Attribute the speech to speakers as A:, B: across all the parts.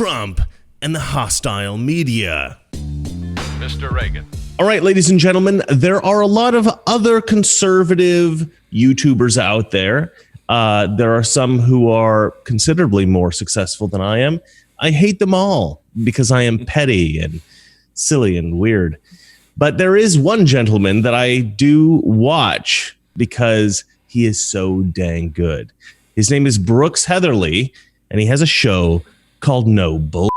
A: Trump and the hostile media.
B: Mr. Reagan.
A: All right, ladies and gentlemen, there are a lot of other conservative YouTubers out there. There are some who are considerably more successful than I am. I hate them all because I am petty and silly and weird. But there is one gentleman that I do watch because he is so dang good. His name is Brooks Heatherly, and he has a show called No Bull.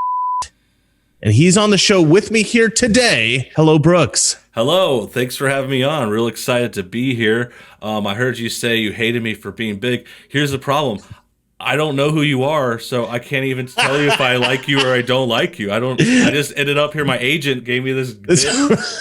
A: And he's on the show with me here today. Hello, Brooks.
C: Hello. Thanks for having me on. Real excited to be here. I heard you say you hated me for being big. Here's the problem. I don't know who you are, so I can't even tell you if I like you or I don't like you. I just ended up here. My agent gave me this bit,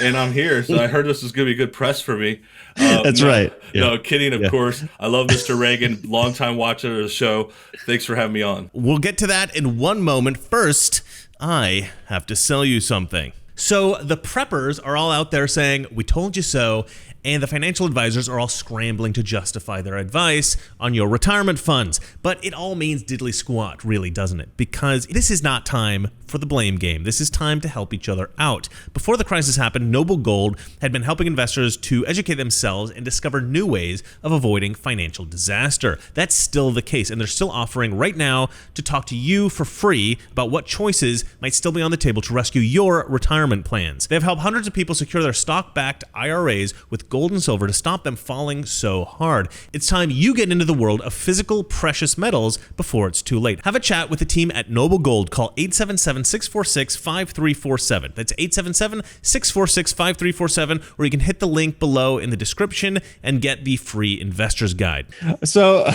C: and I'm here. So I heard this was going to be good press for me.
A: That's right. Yeah.
C: No, kidding, of course. I love Mr. Reagan, longtime watcher of the show. Thanks for having me on.
A: We'll get to that in one moment. First, I have to sell you something. So the preppers are all out there saying, we told you so, and the financial advisors are all scrambling to justify their advice on your retirement funds. But it all means diddly squat, really, doesn't it? Because this is not time for the blame game. This is time to help each other out. Before the crisis happened, Noble Gold had been helping investors to educate themselves and discover new ways of avoiding financial disaster. That's still the case, and they're still offering right now to talk to you for free about what choices might still be on the table to rescue your retirement plans. They've helped hundreds of people secure their stock-backed IRAs with gold and silver to stop them falling so hard. It's time you get into the world of physical precious metals before it's too late. Have a chat with the team at Noble Gold. Call 877-646-5347. That's 877-646-5347, or you can hit the link below in the description and get the free investor's guide. So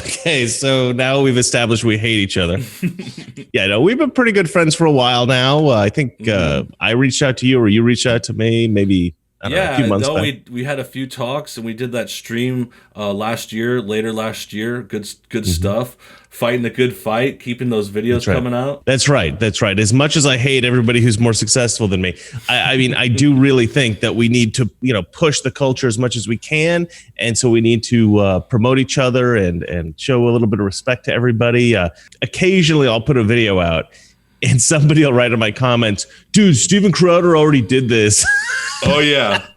A: now we've established we hate each other. Yeah, no, we've been pretty good friends for a while now. I think I reached out to you or you reached out to me maybe a few months back.
C: We had a few talks and we did that stream later last year. Good stuff. Fighting the good fight, keeping those videos coming out.
A: That's right. As much as I hate everybody who's more successful than me, I mean, I do really think that we need to, push the culture as much as we can. And so we need to promote each other and show a little bit of respect to everybody. Occasionally I'll put a video out and somebody will write in my comments, dude, Steven Crowder already did this.
C: Oh, yeah.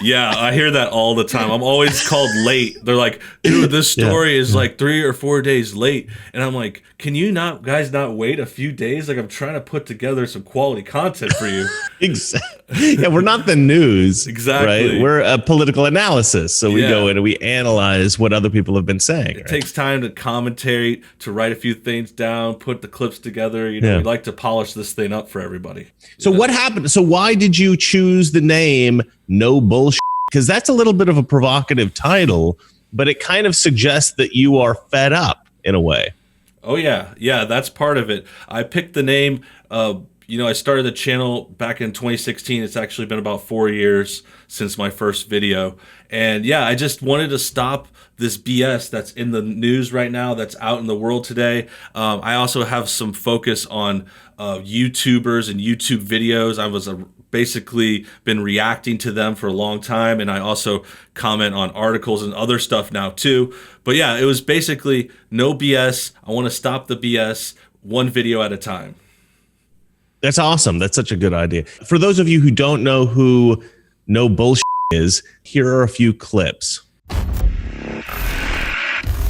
C: Yeah, I hear that all the time. I'm always called late. They're like, dude, this story is like 3 or 4 days late. And I'm like, can you guys not wait a few days? Like, I'm trying to put together some quality content for you.
A: Exactly. Yeah, we're not the news.
C: Exactly.
A: Right? We're a political analysis. So we go in and we analyze what other people have been saying.
C: It takes time to commentate, to write a few things down, put the clips together. We like to polish this thing up for everybody.
A: So what happened? So why did you choose the name No Bullshit? Because that's a little bit of a provocative title, but it kind of suggests that you are fed up in a way.
C: Oh, yeah. Yeah, that's part of it. I picked the name. I started the channel back in 2016. It's actually been about 4 years since my first video. And yeah, I just wanted to stop this BS that's in the news right now, that's out in the world today. I also have some focus on YouTubers and YouTube videos. I was basically been reacting to them for a long time, and I also comment on articles and other stuff now too. But yeah, it was basically no BS. I want to stop the BS one video at a time.
A: That's awesome. That's such a good idea. For those of you who don't know who No Bullshit is, here are a few clips.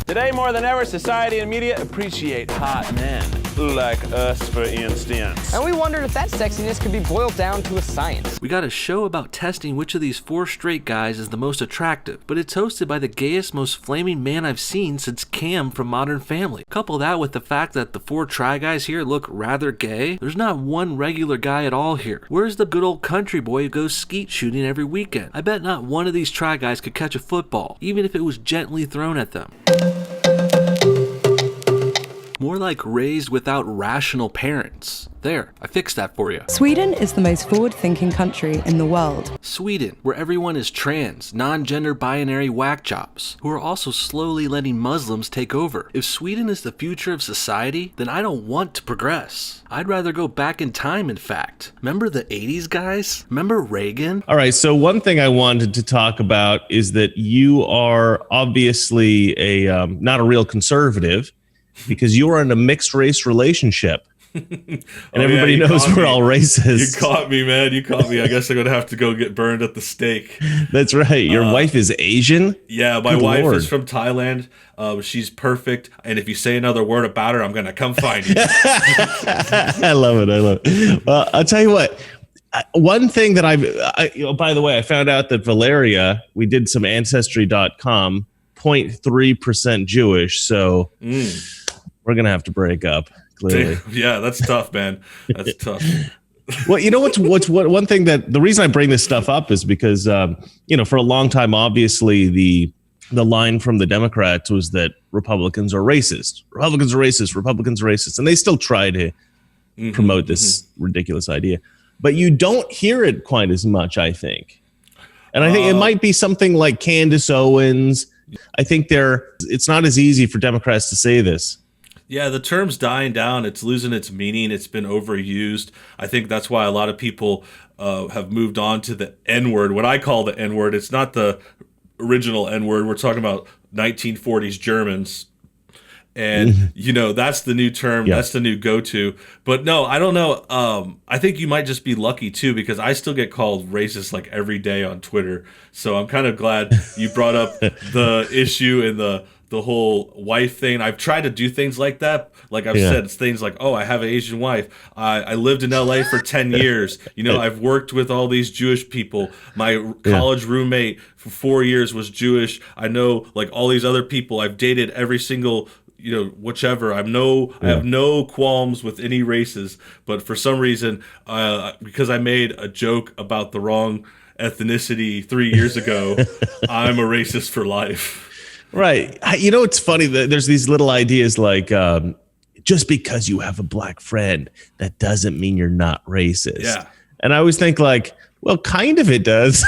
D: Today, more than ever, society and media appreciate hot men. Like us, for instance.
E: And we wondered if that sexiness could be boiled down to a science.
F: We got a show about testing which of these 4 straight guys is the most attractive, but it's hosted by the gayest, most flaming man I've seen since Cam from Modern Family. Couple that with the fact that the 4 try guys here look rather gay. There's not one regular guy at all here. Where's the good old country boy who goes skeet shooting every weekend? I bet not one of these try guys could catch a football, even if it was gently thrown at them. More like raised without rational parents. There, I fixed that for you.
G: Sweden is the most forward-thinking country in the world.
F: Sweden, where everyone is trans, non-gender binary whack jobs, who are also slowly letting Muslims take over. If Sweden is the future of society, then I don't want to progress. I'd rather go back in time, in fact. Remember the 80s, guys? Remember Reagan?
A: All right, so one thing I wanted to talk about is that you are obviously not a real conservative because you are in a mixed race relationship. and everybody knows we're all racist.
C: You caught me, man. You caught me. I guess I'm gonna have to go get burned at the stake.
A: That's right. Your wife is Asian?
C: Yeah, my
A: Good
C: wife
A: Lord.
C: is from Thailand. She's perfect. And if you say another word about her, I'm gonna come find you.
A: I love it. I love it. Well, I'll tell you what. One thing that by the way, I found out that Valeria, we did some Ancestry.com, 0.3% Jewish. So we're going to have to break up, clearly.
C: Yeah, that's tough, man. That's tough.
A: Well, you know what's one thing that the reason I bring this stuff up is because, for a long time, obviously the line from the Democrats was that Republicans are racist. Republicans are racist. Republicans are racist. And they still try to promote this ridiculous idea. But you don't hear it quite as much, I think. And I think it might be something like Candace Owens. I think it's not as easy for Democrats to say this.
C: Yeah, the term's dying down. It's losing its meaning. It's been overused. I think that's why a lot of people have moved on to the N-word. What I call the N-word, it's not the original N-word. We're talking about 1940s Germans. And, that's the new term. Yeah. That's the new go-to. But no, I don't know. I think you might just be lucky, too, because I still get called racist like every day on Twitter. So I'm kind of glad you brought up the issue and the whole wife thing. I've tried to do things like that. Like I've said, it's things like, I have an Asian wife. I lived in LA for 10 years. I've worked with all these Jewish people. My college roommate for 4 years was Jewish. I know like all these other people. I've dated every single whichever. I have no qualms with any races, but for some reason, because I made a joke about the wrong ethnicity 3 years ago, I'm a racist for life.
A: Right. It's funny that there's these little ideas like, just because you have a black friend, that doesn't mean you're not racist.
C: Yeah.
A: And I always think like, well, kind of it does.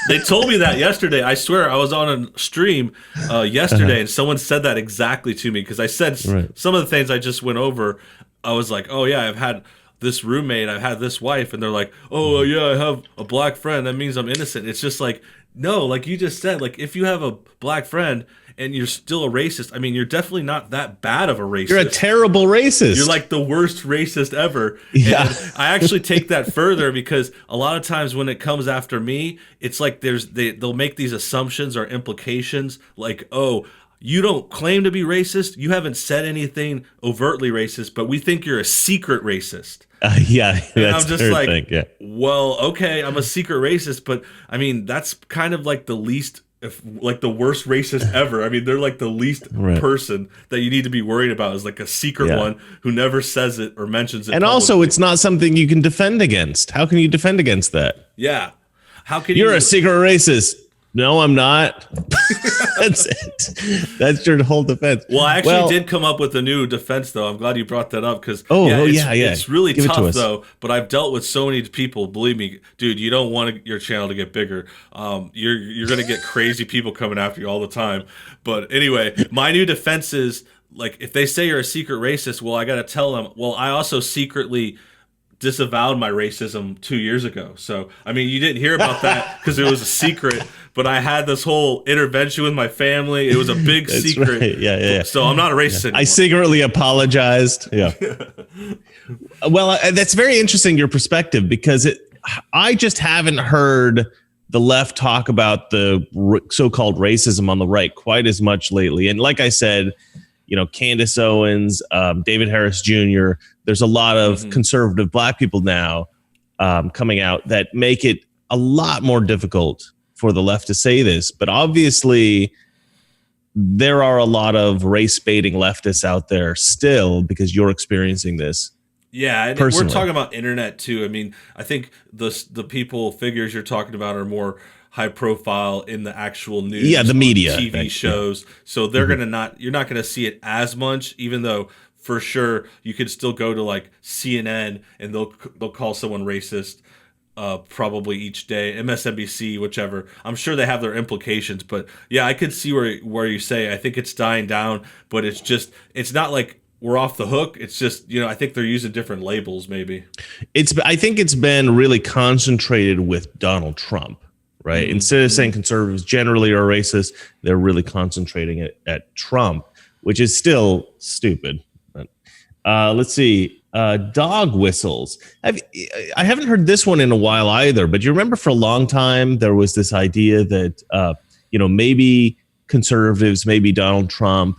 C: They told me that yesterday. I swear, I was on a stream yesterday, and someone said that exactly to me because I said some of the things I just went over. I was like, oh, yeah, I've had this roommate, I've had this wife, and they're like, oh, yeah, I have a black friend. That means I'm innocent. It's just like, no, like you just said, like if you have a black friend and you're still a racist, I mean, you're definitely not that bad of a racist.
A: You're a terrible racist.
C: You're like the worst racist ever.
A: Yeah.
C: And I actually take that further because a lot of times when it comes after me, it's like they'll make these assumptions or implications like, oh, you don't claim to be racist. You haven't said anything overtly racist, but we think you're a secret racist.
A: Yeah, that's
C: I'm just like,
A: thing, yeah.
C: Well, okay, I'm a secret racist, but I mean, that's kind of like the least, like the worst racist ever. I mean, they're like the least person that you need to be worried about is like a secret one who never says it or mentions it.
A: And
C: publicly.
A: also, it's not something you can defend against. How can you defend against that?
C: Yeah. How can
A: You're a secret racist. No, I'm not. That's it. That's your whole defense.
C: Well, I actually did come up with a new defense, though. I'm glad you brought that up because it's really tough, though. But I've dealt with so many people. Believe me, dude, you don't want your channel to get bigger. You're gonna get crazy people coming after you all the time. But anyway, my new defense is like if they say you're a secret racist, well, I got to tell them. Well, I also secretly disavowed my racism 2 years ago. So, I mean, you didn't hear about that because it was a secret, but I had this whole intervention with my family. It was a big secret.
A: Right. Yeah.
C: So I'm not a racist anymore.
A: I secretly apologized. Yeah. Well, that's very interesting, your perspective, because I just haven't heard the left talk about the so-called racism on the right quite as much lately. And like I said, Candace Owens, David Harris Jr., there's a lot of conservative black people now coming out that make it a lot more difficult for the left to say this. But obviously, there are a lot of race-baiting leftists out there still because you're experiencing this.
C: Yeah, and we're talking about internet, too. I mean, I think the figures you're talking about are more high profile in the actual news,
A: the media,
C: TV shows. So they're you're not going to see it as much, even though for sure you could still go to like CNN and they'll call someone racist probably each day, MSNBC, whichever. I'm sure they have their implications, but yeah, I could see where you say I think it's dying down, but it's not like we're off the hook. It's just, I think they're using different labels maybe. I think it's been really concentrated with Donald Trump. Right. Instead of saying conservatives generally are racist, they're really concentrating it at Trump, which is still stupid. But let's see.
A: dog whistles. I haven't heard this one in a while either, but you remember for a long time there was this idea that maybe conservatives, maybe Donald Trump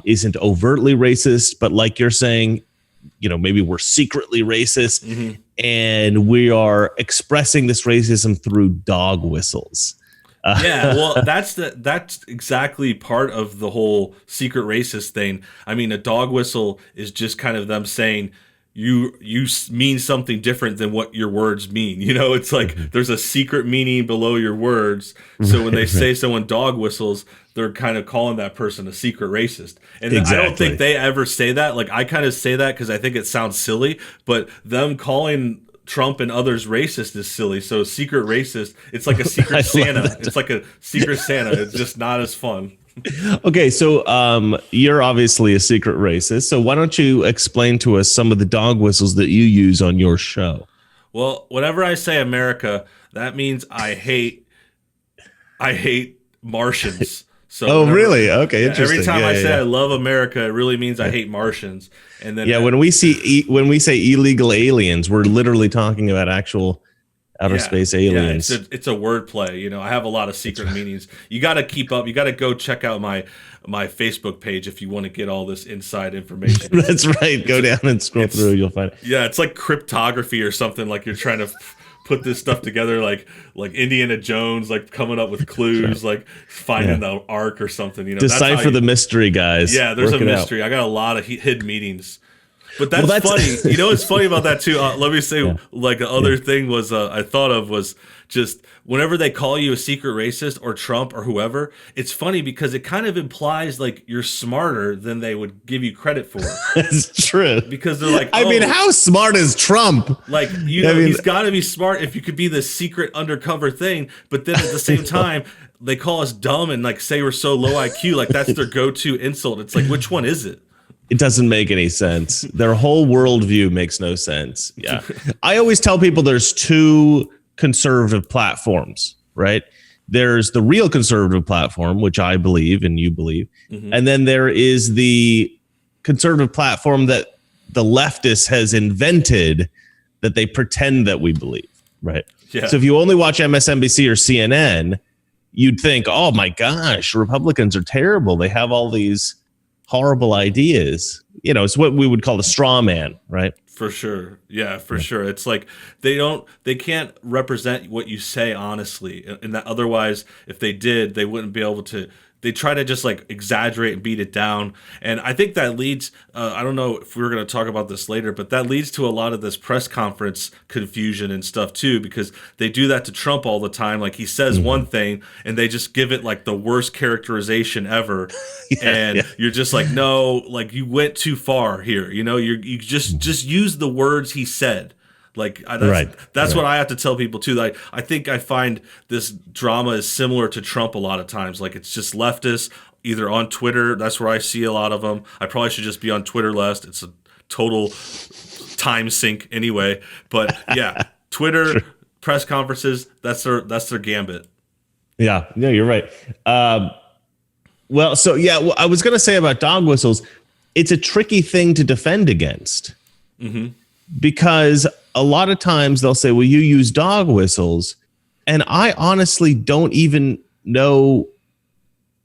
A: isn't overtly racist, but like you're saying, maybe we're secretly racist, and we are expressing this racism through dog whistles.
C: Yeah, well, that's exactly part of the whole secret racist thing. I mean, a dog whistle is just kind of them saying you mean something different than what your words mean. It's like there's a secret meaning below your words. So when they say someone dog whistles, they're kind of calling that person a secret racist. And I don't think they ever say that. Like, I kind of say that because I think it sounds silly, but them calling Trump and others racist is silly. So secret racist, it's like a secret Santa. It's like a secret Santa. It's just not as fun.
A: Okay, so you're obviously a secret racist. So why don't you explain to us some of the dog whistles that you use on your show?
C: Well, whenever I say America, that means I hate Martians. So
A: really? Okay, interesting.
C: Every time I say I love America, it really means I hate Martians. And then
A: when we say illegal aliens, we're literally talking about actual outer space aliens.
C: Yeah, it's a wordplay. I have a lot of secret meanings. You got to keep up. You got to go check out my Facebook page if you want to get all this inside information.
A: That's right. Go down and scroll through. You'll find it.
C: Yeah, it's like cryptography or something. Like you're trying to put this stuff together, like Indiana Jones, like coming up with clues, like finding the Ark or something.
A: Decipher the mystery, guys.
C: Yeah, there's a mystery. I got a lot of hidden meanings. But that's funny. What's funny about that too? Let me say, the other thing was I thought of was just whenever they call you a secret racist or Trump or whoever, it's funny because it kind of implies like you're smarter than they would give you credit for.
A: That's true.
C: Because they're like,
A: I mean, how smart is Trump?
C: Like, he's got to be smart if you could be this secret undercover thing. But then at the same time, they call us dumb and like say we're so low IQ. Like that's their go-to insult. It's like, which one is it?
A: It doesn't make any sense. Their whole worldview makes no sense. Yeah. I always tell people there's two conservative platforms, right? There's the real conservative platform, which I believe and you believe. And then there is the conservative platform that the leftist has invented that they pretend that we believe, right?
C: Yeah.
A: So if you only watch MSNBC or CNN, you'd think, oh my gosh, Republicans are terrible. They have all these horrible ideas. It's what we would call a straw man, right?
C: For sure. Yeah, for sure. It's like they can't represent what you say honestly. And that otherwise, if they did, they wouldn't be able to. They try to just like exaggerate and beat it down. And I think that leads, I don't know if we were going to talk about this later, but that leads to a lot of this press conference confusion and stuff too, because they do that to Trump all the time. Like he says one thing and they just give it like the worst characterization ever. You're just like, no, like you went too far here. You just use the words he said. Like that's what I have to tell people too. Like I think I find this drama is similar to Trump a lot of times. Like it's just leftists, either on Twitter. That's where I see a lot of them. I probably should just be on Twitter less. It's a total time sink anyway. But yeah, Twitter press conferences. That's their gambit.
A: Yeah, you're right. I was gonna say about dog whistles. It's a tricky thing to defend against. Because a lot of times they'll say, well, you use dog whistles. And I honestly don't even know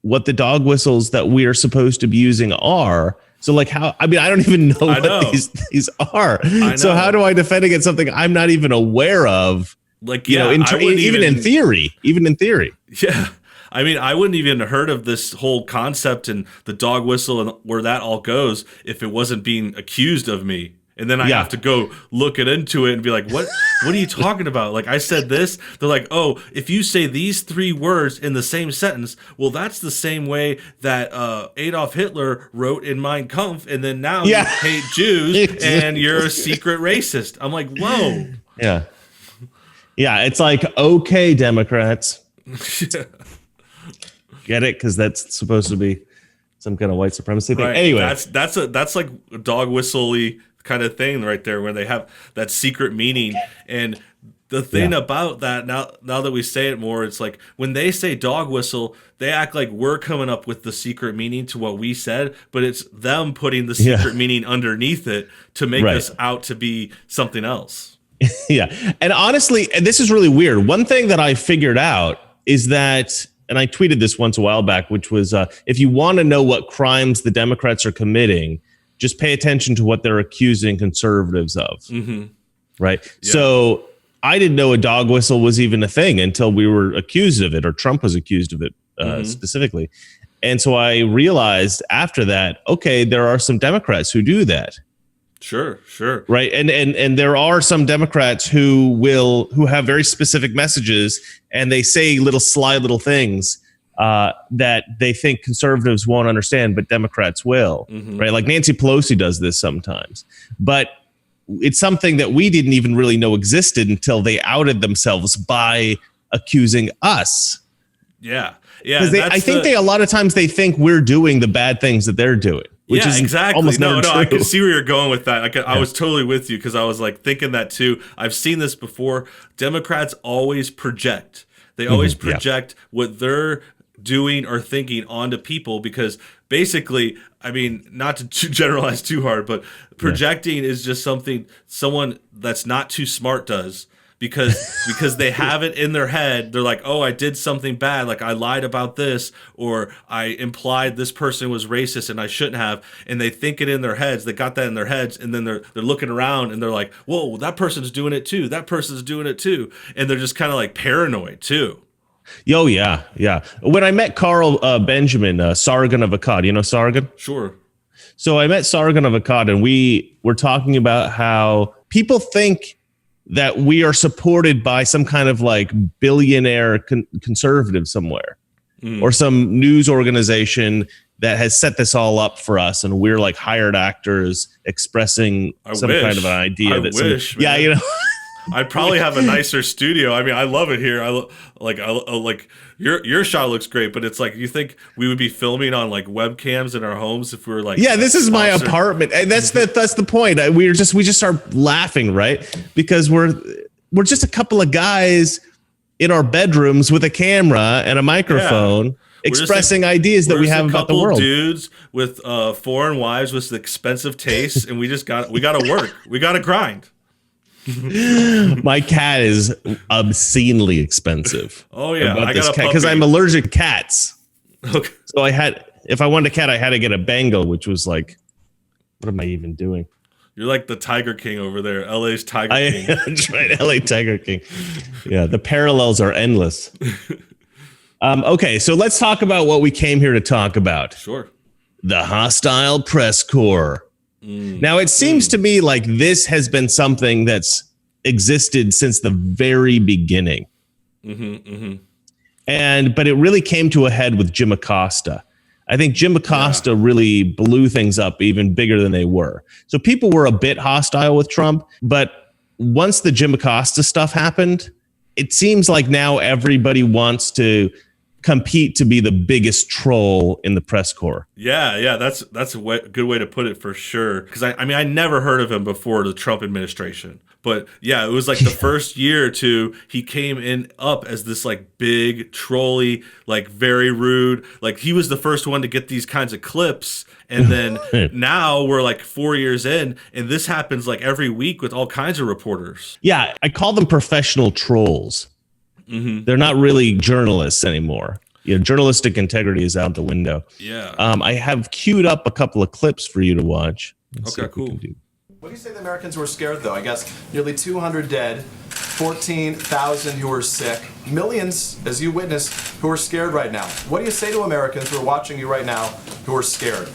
A: what the dog whistles that we are supposed to be using are. So like I don't even know what these are. So how do I defend against something I'm not even aware of? Like, even in theory.
C: Yeah. I mean, I wouldn't even heard of this whole concept and the dog whistle and where that all goes if it wasn't being accused of me. And then I have to go look into it and be like, what are you talking about? Like I said this, they're like, oh, if you say these three words in the same sentence, well, that's the same way that Adolf Hitler wrote in Mein Kampf. And then now you hate Jews and you're a secret racist. I'm like, whoa.
A: Yeah. Yeah. It's like, okay, Democrats. Get it? Because that's supposed to be some kind of white supremacy thing. Right. Anyway,
C: that's like a dog whistle-y kind of thing right there, where they have that secret meaning. And The thing about that, now that we say it more, it's like when they say dog whistle, they act like we're coming up with the secret meaning to what we said, but it's them putting the secret meaning underneath it to make us out to be something else.
A: Yeah. And honestly, and this is really weird. One thing that I figured out is that, and I tweeted this once a while back, which was if you want to know what crimes the Democrats are committing, just pay attention to what they're accusing conservatives of.
C: Mm-hmm.
A: Right. Yeah. So I didn't know a dog whistle was even a thing until we were accused of it, or Trump was accused of it specifically. And so I realized after that, okay, there are some Democrats who do that.
C: Sure.
A: Right. And there are some Democrats who have very specific messages, and they say sly little things that they think conservatives won't understand, but Democrats will. Mm-hmm. Right. Like Nancy Pelosi does this sometimes. But it's something that we didn't even really know existed until they outed themselves by accusing us.
C: Yeah.
A: Because I think a lot of times they think we're doing the bad things that they're doing. Which is
C: exactly.
A: Almost never true.
C: I can see where you're going with that. I was totally with you because I was like thinking that too. I've seen this before. Democrats always project. They always project what they're doing or thinking onto people because basically, I mean, not to generalize too hard, but projecting is just something someone that's not too smart does. Because they have it in their head. They're like, oh, I did something bad. Like I lied about this, or I implied this person was racist and I shouldn't have. And they think it in their heads. They got that in their heads. And then they're looking around and they're like, whoa, that person's doing it too. That person's doing it too. And they're just kind of like paranoid too.
A: Oh, yeah. When I met Carl Benjamin, Sargon of Akkad, you know Sargon?
C: Sure.
A: So I met Sargon of Akkad, and we were talking about how people think that we are supported by some kind of like billionaire conservative somewhere or some news organization that has set this all up for us. And we're like hired actors expressing kind of an idea.
C: I'd probably have a nicer studio. I mean, I love it here. I like your shot looks great, but it's like you think we would be filming on like webcams in our homes if we were like,
A: this is my apartment, and that's the point. We just start laughing, right? Because we're just a couple of guys in our bedrooms with a camera and a microphone expressing ideas that we have about the world.
C: Dudes with foreign wives with expensive tastes, and we got to work. We got to grind.
A: My cat is obscenely expensive.
C: Oh yeah,
A: I got a cat because I'm allergic to cats. Okay. So if I wanted a cat, I had to get a Bengal, which was like, what am I even doing?
C: You're like the Tiger King over there, LA's Tiger King.
A: That's right, LA Tiger King. Yeah, the parallels are endless. Okay, so let's talk about what we came here to talk about.
C: Sure.
A: The hostile press corps. Now, it seems to me like this has been something that's existed since the very beginning. But it really came to a head with Jim Acosta. I think Jim Acosta really blew things up even bigger than they were. So people were a bit hostile with Trump, but once the Jim Acosta stuff happened, it seems like now everybody wants to compete to be the biggest troll in the press corps.
C: Yeah, that's a good way to put it for sure. Because I mean, I never heard of him before the Trump administration. But yeah, it was like the first year or two, he came in up as this like big trolly, like very rude. Like he was the first one to get these kinds of clips. And then now we're like 4 years in, and this happens like every week with all kinds of reporters.
A: Yeah, I call them professional trolls. They're not really journalists anymore. Journalistic integrity is out the window.
C: Yeah.
A: I have queued up a couple of clips for you to watch.
C: Okay, cool.
H: What do you say the Americans were scared, though? I guess nearly 200 dead, 14,000 who are sick, millions, as you witnessed, who are scared right now. What do you say to Americans who are watching you right now who are scared?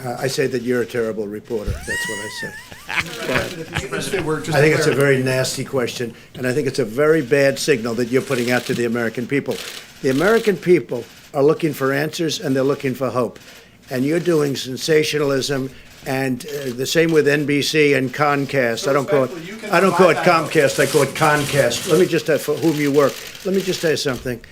I: I say that you're a terrible reporter. That's what I say. I think it's a very nasty question, and I think it's a very bad signal that you're putting out to the American people. The American people are looking for answers, and they're looking for hope. And you're doing sensationalism, and the same with NBC and Comcast. I don't call it Comcast. I call it Concast. Let me just for whom you work. Let me just tell you something.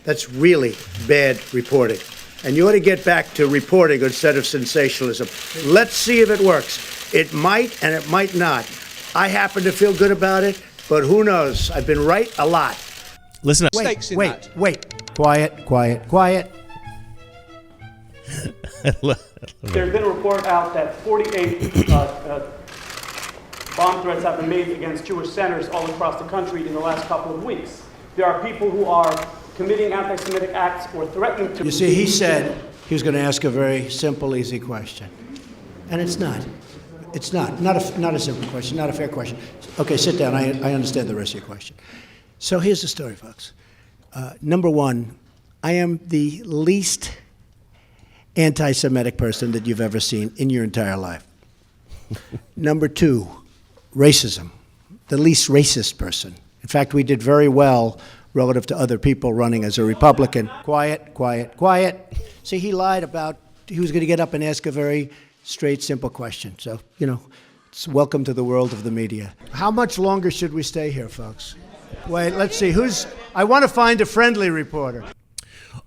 I: That's really bad reporting. And you ought to get back to reporting instead of sensationalism. Let's see if it works. It might and it might not. I happen to feel good about it. But who knows? I've been right a lot.
A: Listen up.
I: Wait. Quiet.
J: There's been a report out that 48 bomb threats have been made against Jewish centers all across the country in the last couple of weeks. There are people who are committing anti-Semitic acts or threatening to.
I: You see, he said he was going to ask a very simple, easy question. And it's not. It's not a simple question, not a fair question. Okay, sit down. I understand the rest of your question. So here's the story, folks. Number one, I am the least anti-Semitic person that you've ever seen in your entire life. Number two, racism, the least racist person. In fact, we did very well relative to other people running as a Republican. Quiet. See, he lied about, he was going to get up and ask a very straight, simple question. So, it's welcome to the world of the media. How much longer should we stay here, folks? Wait, let's see. I want to find a friendly reporter.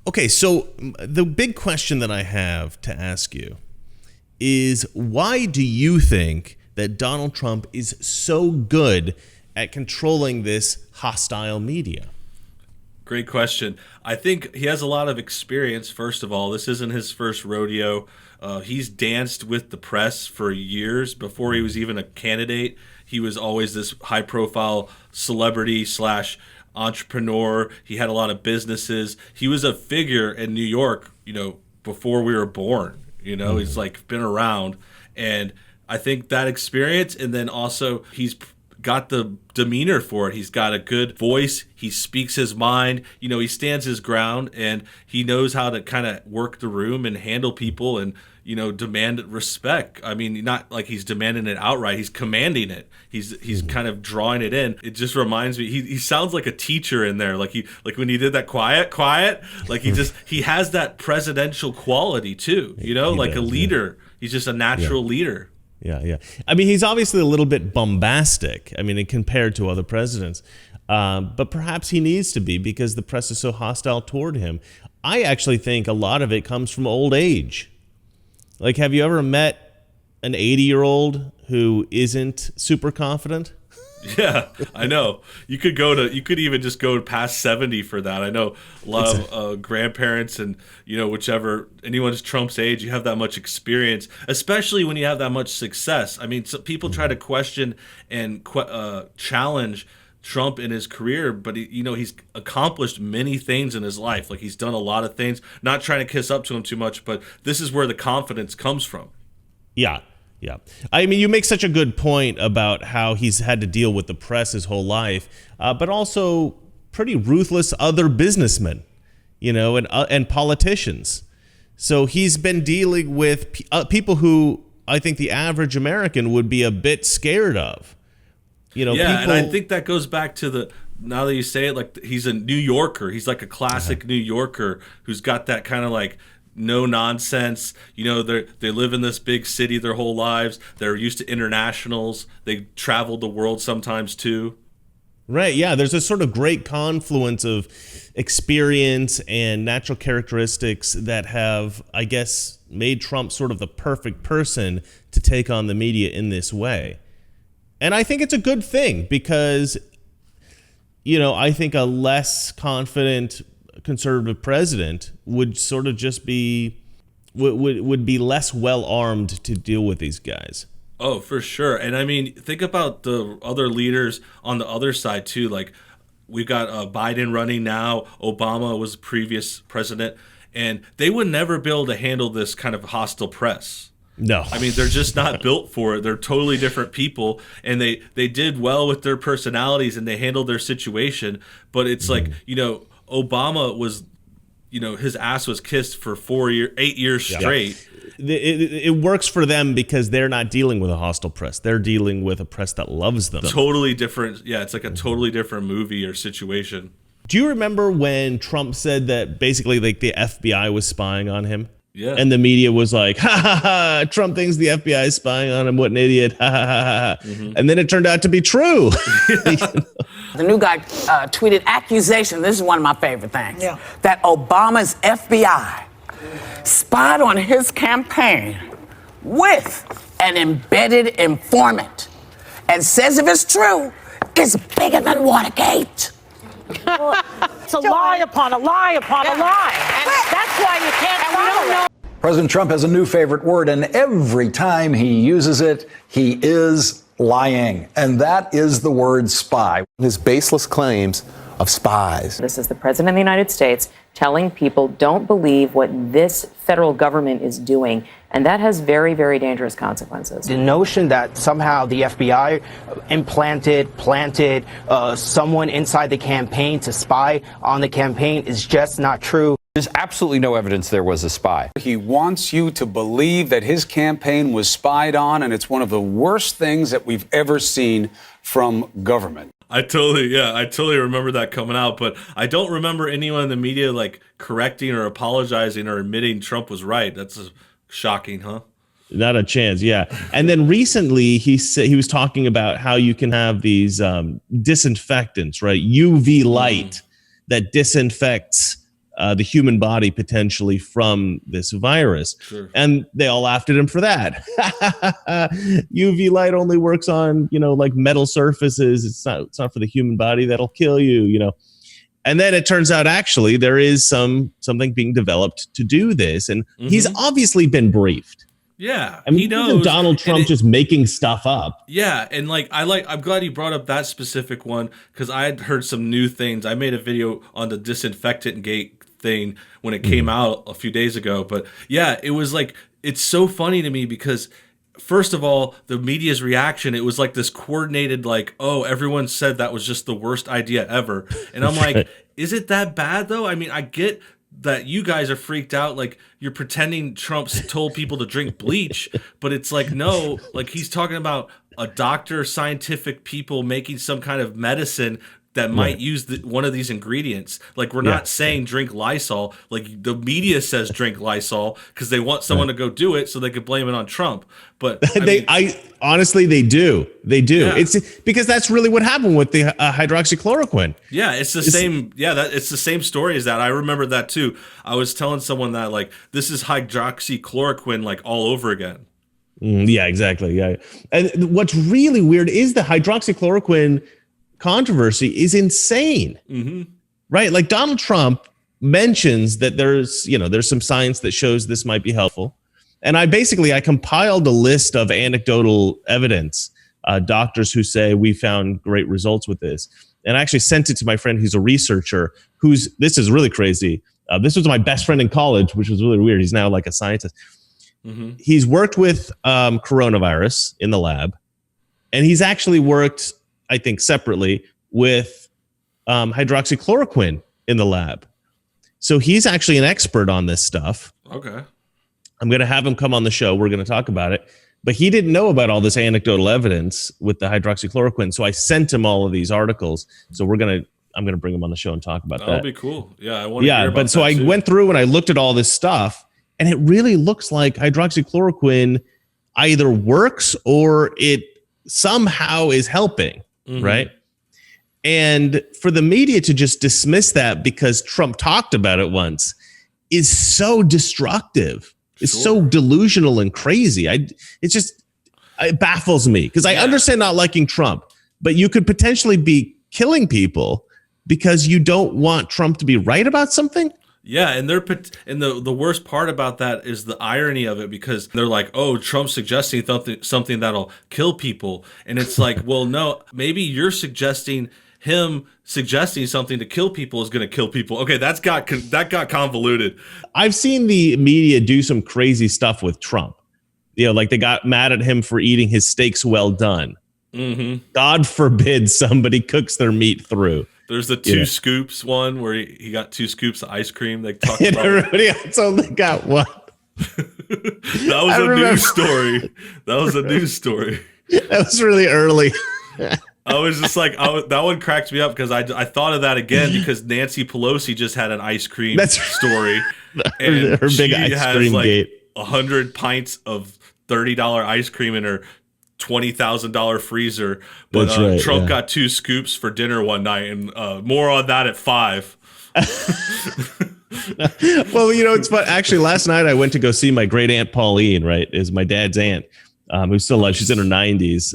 A: Okay, so the big question that I have to ask you is, why do you think that Donald Trump is so good at controlling this hostile media?
C: Great question. I think he has a lot of experience, first of all. This isn't his first rodeo. He's danced with the press for years. Before he was even a candidate, he was always this high-profile celebrity / entrepreneur. He had a lot of businesses. He was a figure in New York, before we were born. He's been around. And I think that experience, and then also he's got the demeanor for it. He's got a good voice. He speaks his mind. He stands his ground, and he knows how to kind of work the room and handle people and, demand respect. I mean, not like he's demanding it outright. He's commanding it. He's kind of drawing it in. It just reminds me, he sounds like a teacher in there. Like when he did that quiet, like he has that presidential quality too, like a leader. He's just a natural leader.
A: Yeah. I mean, he's obviously a little bit bombastic, compared to other presidents. But perhaps he needs to be, because the press is so hostile toward him. I actually think a lot of it comes from old age. Like, have you ever met an 80-year-old who isn't super confident?
C: Yeah, I know. You could even just go past 70 for that. I know a lot of grandparents and, anyone's Trump's age, you have that much experience, especially when you have that much success. I mean, so people try to question and challenge Trump in his career, but he's accomplished many things in his life. Like, he's done a lot of things, not trying to kiss up to him too much, but this is where the confidence comes from.
A: Yeah. I mean, you make such a good point about how he's had to deal with the press his whole life, but also pretty ruthless other businessmen, and politicians. So he's been dealing with people who I think the average American would be a bit scared of.
C: And I think that goes back to now that you say it, like, he's a New Yorker. He's like a classic New Yorker who's got that kind of like no nonsense. They live in this big city their whole lives. They're used to internationals. They traveled the world sometimes too.
A: Right, yeah. There's a sort of great confluence of experience and natural characteristics that have, I guess, made Trump sort of the perfect person to take on the media in this way. And I think it's a good thing, because, I think a less confident conservative president would sort of just be would be less well armed to deal with these guys.
C: Oh, for sure. And I mean, think about the other leaders on the other side too. Like, we've got Biden running now. Obama was the previous president, and they would never be able to handle this kind of hostile press.
A: No.
C: I mean, they're just not built for it. They're totally different people, and they did well with their personalities, and they handled their situation. But it's like, Obama was, his ass was kissed for 8 years straight.
A: It works for them because they're not dealing with a hostile press. They're dealing with a press that loves them.
C: Totally different. Yeah, it's like a totally different movie or situation.
A: Do you remember when Trump said that basically like the FBI was spying on him?
C: Yeah.
A: And the media was like, ha ha ha, Trump thinks the FBI is spying on him. What an idiot. Ha ha ha ha. Mm-hmm. And then it turned out to be true.
K: The new guy tweeted accusation. This is one of my favorite things. Yeah. That Obama's FBI spied on his campaign with an embedded informant, and says if it's true, is bigger than Watergate.
L: It's a lie upon a lie upon a lie. That's why you can't follow it.
M: President Trump has a new favorite word, and every time he uses it, he is lying. And that is the word spy.
N: His baseless claims of spies.
O: This is the President of the United States telling people don't believe what this federal government is doing. And that has very, very dangerous consequences.
P: The notion that somehow the FBI planted someone inside the campaign to spy on the campaign is just not true.
Q: There's absolutely no evidence there was a spy.
R: He wants you to believe that his campaign was spied on, and it's one of the worst things that we've ever seen from government.
C: I totally remember that coming out, but I don't remember anyone in the media like correcting or apologizing or admitting Trump was right. That's shocking, huh?
A: Not a chance, yeah. And then recently he was talking about how you can have these disinfectants, right? UV light that disinfects the human body potentially from this virus.
C: Sure.
A: And they all laughed at him for that. UV light only works on, like metal surfaces. It's not for the human body. That'll kill you, And then it turns out actually there is something being developed to do this. And he's obviously been briefed.
C: Yeah,
A: I mean,
C: he knows.
A: Donald Trump just making stuff up.
C: Yeah, and I'm glad you brought up that specific one because I had heard some new things. I made a video on the disinfectant gate thing when it came out a few days ago. But yeah, it was like, it's so funny to me because first of all, the media's reaction, it was like this coordinated, like, oh, everyone said that was just the worst idea ever. And I'm like, is it that bad though? I mean, I get that you guys are freaked out, like you're pretending Trump's told people to drink bleach, but it's like, no, like he's talking about a doctor, scientific people making some kind of medicine that might use one of these ingredients. Like we're not saying drink Lysol. Like the media says drink Lysol because they want someone to go do it so they could blame it on Trump. But
A: honestly, they do.
C: Yeah.
A: It's because that's really what happened with the hydroxychloroquine.
C: Yeah, it's the same. Yeah, it's the same story as that. I remember that too. I was telling someone that like this is hydroxychloroquine like all over again.
A: Yeah, exactly. Yeah, and what's really weird is the hydroxychloroquine controversy is insane, right? Like Donald Trump mentions that there's some science that shows this might be helpful. And I compiled a list of anecdotal evidence, doctors who say we found great results with this. And I actually sent it to my friend who's a researcher this is really crazy. This was my best friend in college, which was really weird. He's now like a scientist. He's worked with coronavirus in the lab, and he's actually worked, I think, separately with hydroxychloroquine in the lab. So he's actually an expert on this stuff.
C: Okay.
A: I'm going to have him come on the show. We're going to talk about it. But he didn't know about all this anecdotal evidence with the hydroxychloroquine. So I sent him all of these articles. So I'm going to bring him on the show and talk about that.
C: That'll be cool. Yeah, I want to hear about
A: but so
C: that
A: I
C: too.
A: went through and I looked at all this stuff, and it really looks like hydroxychloroquine either works or it somehow is helping. Right. And for the media to just dismiss that because Trump talked about it once is so destructive. It's so delusional and crazy. It baffles me because I understand not liking Trump, but you could potentially be killing people because you don't want Trump to be right about something.
C: Yeah, and the worst part about that is the irony of it because they're like, "Oh, Trump's suggesting something that'll kill people," and it's like, well, no, maybe you're suggesting something to kill people is going to kill people. Okay, that got convoluted.
A: I've seen the media do some crazy stuff with Trump. Like they got mad at him for eating his steaks well done. God forbid somebody cooks their meat through.
C: There's the two scoops one where he got 2 scoops of ice cream. They talked
A: and
C: about
A: everybody else only got one.
C: That was news story. That was a news story.
A: That was really early.
C: I was just like, that one cracked me up because I thought of that again because Nancy Pelosi just had an ice cream story. And
A: her big ice cream
C: like
A: gate.
C: 100 pints of $30 ice cream in her $20,000 freezer. But
A: That's right,
C: Trump got 2 scoops for dinner one night, and more on that at 5.
A: Well, it's fun. Actually, last night I went to go see my great aunt Pauline, right? Is my dad's aunt, who's still alive. She's in her 90s.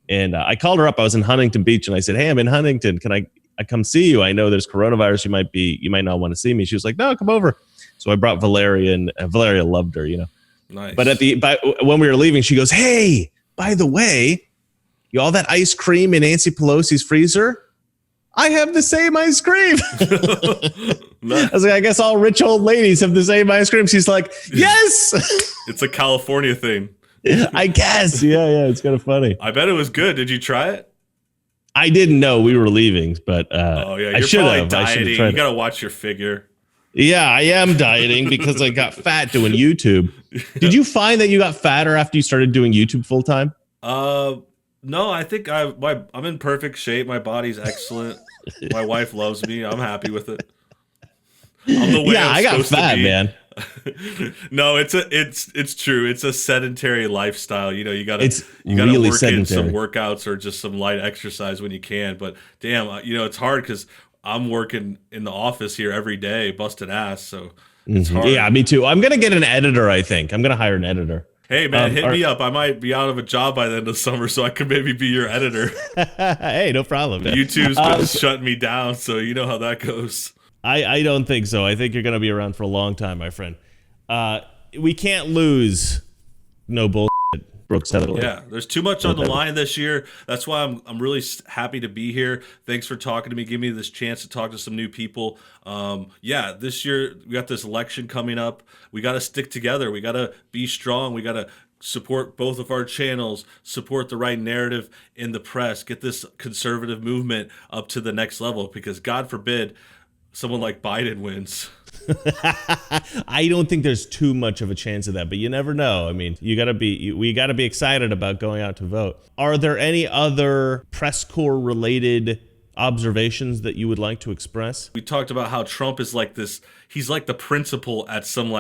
A: And I called her up. I was in Huntington Beach, and I said, "Hey, I'm in Huntington. Can I come see you? I know there's coronavirus. You might not want to see me." She was like, "No, come over." So I brought Valeria, and Valeria loved her,
C: Nice.
A: But when we were leaving, she goes, "Hey, by the way, all that ice cream in Nancy Pelosi's freezer, I have the same ice cream." I was like, "I guess all rich old ladies have the same ice cream." She's like, "Yes."
C: It's a California thing.
A: I guess. Yeah. It's kind of funny.
C: I bet it was good. Did you try it?
A: I didn't know we were leaving, but
C: You're
A: I should
C: probably
A: have.
C: dieting. You got to watch your figure.
A: Yeah, I am dieting because I got fat doing YouTube. Did you find that you got fatter after you started doing YouTube full time?
C: No, I think I'm in perfect shape. My body's excellent. My wife loves me. I'm happy with it. I'm the way
A: I got fat, man.
C: No, it's true. It's a sedentary lifestyle. You gotta
A: really
C: work
A: sedentary.
C: in some workouts or just some light exercise when you can. But damn, it's hard because I'm working in the office here every day, busting ass. So it's hard.
A: Yeah, me too. I'm gonna get an editor. I think I'm gonna hire an editor.
C: Hey man, hit me up. I might be out of a job by the end of summer, so I could maybe be your editor.
A: Hey, no problem, man.
C: YouTube's been shutting me down, so you know how that goes.
A: I don't think so. I think you're going to be around for a long time, my friend. We can't lose. No bullshit, Brooks Heatherly.
C: Yeah, there's too much on the line this year. That's why I'm really happy to be here. Thanks for talking to me. Give me this chance to talk to some new people. This year we got this election coming up. We got to stick together. We got to be strong. We got to support both of our channels, support the right narrative in the press, get this conservative movement up to the next level, because God forbid someone like Biden wins.
A: I don't think there's too much of a chance of that, but you never know. I mean, we got to be excited about going out to vote. Are there any other press corps related observations that you would like to express?
C: We talked about how Trump is like this. He's like the principal at some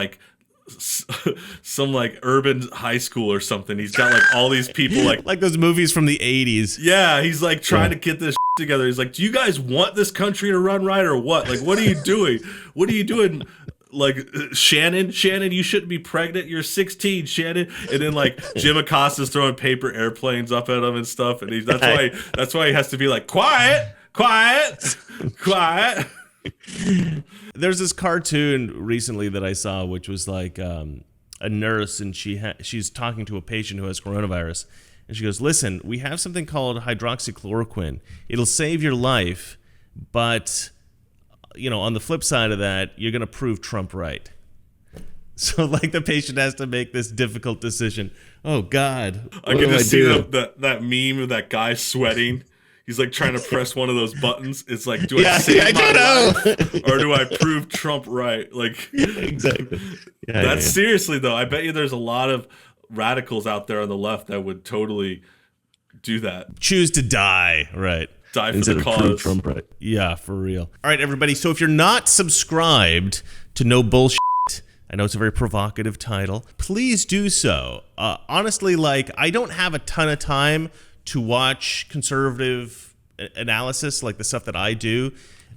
C: urban high school or something. He's got like all these people
A: like those movies from the 80s.
C: Yeah, he's like trying to get this together. He's like, "Do you guys want this country to run right or what? Like, what are you doing? What are you doing?" Like, Shannon, you shouldn't be pregnant. You're 16, Shannon. And then like Jim Acosta's throwing paper airplanes up at him and stuff. And that's why he has to be like, quiet.
A: There's this cartoon recently that I saw, which was like a nurse, and she's talking to a patient who has coronavirus, and she goes, "Listen, we have something called hydroxychloroquine. It'll save your life, but on the flip side of that, you're gonna prove Trump right." So like the patient has to make this difficult decision. Oh God,
C: I can just see that meme of that guy sweating. He's like trying to press one of those buttons. It's like, do I save my life or do I prove Trump right? Like,
A: exactly.
C: Seriously though. I bet you there's a lot of radicals out there on the left that would totally do that.
A: Choose to die, right?
C: Die for the cause.
A: Trump, right? Yeah, for real. All right, everybody. So if you're not subscribed to No Bullshit, I know it's a very provocative title, please do so. Honestly, I don't have a ton of time to watch conservative analysis like the stuff that I do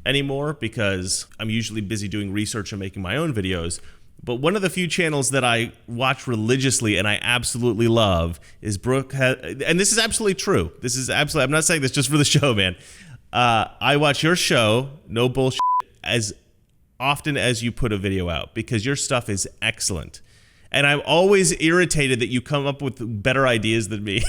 A: anymore, because I'm usually busy doing research and making my own videos. But one of the few channels that I watch religiously and I absolutely love is Brooke. And this is absolutely true. I'm not saying this just for the show, man. I watch your show, No Bullshit, as often as you put a video out, because your stuff is excellent. And I'm always irritated that you come up with better ideas than me.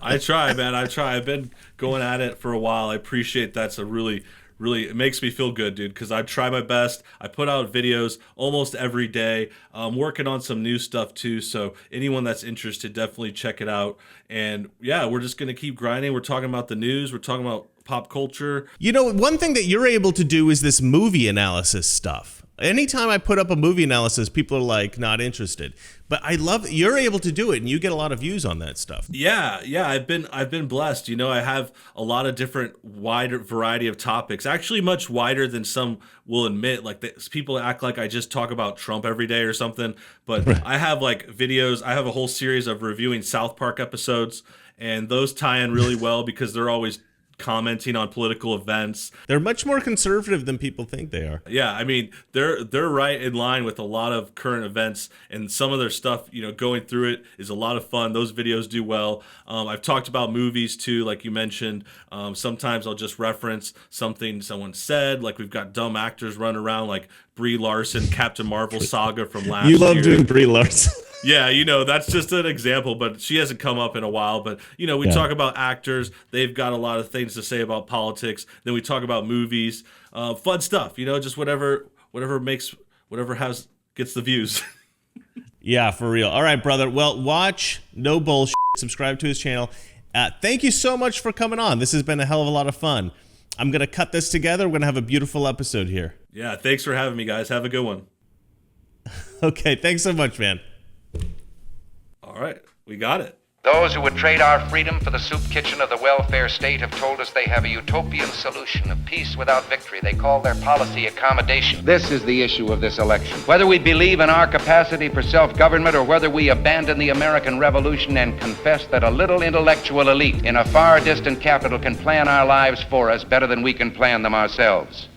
C: I try, man. I try. I've been going at it for a while. I appreciate that's a really, it makes me feel good, dude, because I try my best. I put out videos almost every day. I'm working on some new stuff too, so anyone that's interested, definitely check it out. And yeah, we're just going to keep grinding. We're talking about the news. We're talking about pop culture.
A: One thing that you're able to do is this movie analysis stuff. Anytime I put up a movie analysis, people are like not interested. But I love that you're able to do it, and you get a lot of views on that stuff.
C: Yeah, I've been blessed. I have a lot of different wider variety of topics. Actually, much wider than some will admit. Like people act like I just talk about Trump every day or something. But I have like videos. I have a whole series of reviewing South Park episodes, and those tie in really well because they're always commenting on political events.
A: They're much more conservative than people think they are.
C: Yeah, I mean, they're right in line with a lot of current events, and some of their stuff, going through it is a lot of fun. Those videos do well. I've talked about movies too, like you mentioned. Sometimes I'll just reference something someone said, like we've got dumb actors running around like Brie Larson, Captain Marvel saga from last year.
A: You love doing Brie Larson.
C: Yeah, that's just an example, but she hasn't come up in a while. But, we talk about actors. They've got a lot of things to say about politics. Then we talk about movies, fun stuff, just whatever gets the views.
A: Yeah, for real. All right, brother. Well, watch No Bullshit. Subscribe to his channel. Thank you so much for coming on. This has been a hell of a lot of fun. I'm going to cut this together. We're going to have a beautiful episode here.
C: Yeah, thanks for having me, guys. Have a good one.
A: Okay, thanks so much, man.
C: All right, we got it.
S: Those who would trade our freedom for the soup kitchen of the welfare state have told us they have a utopian solution of peace without victory. They call their policy accommodation. This is the issue of this election. Whether we believe in our capacity for self-government or whether we abandon the American Revolution and confess that a little intellectual elite in a far distant capital can plan our lives for us better than we can plan them ourselves.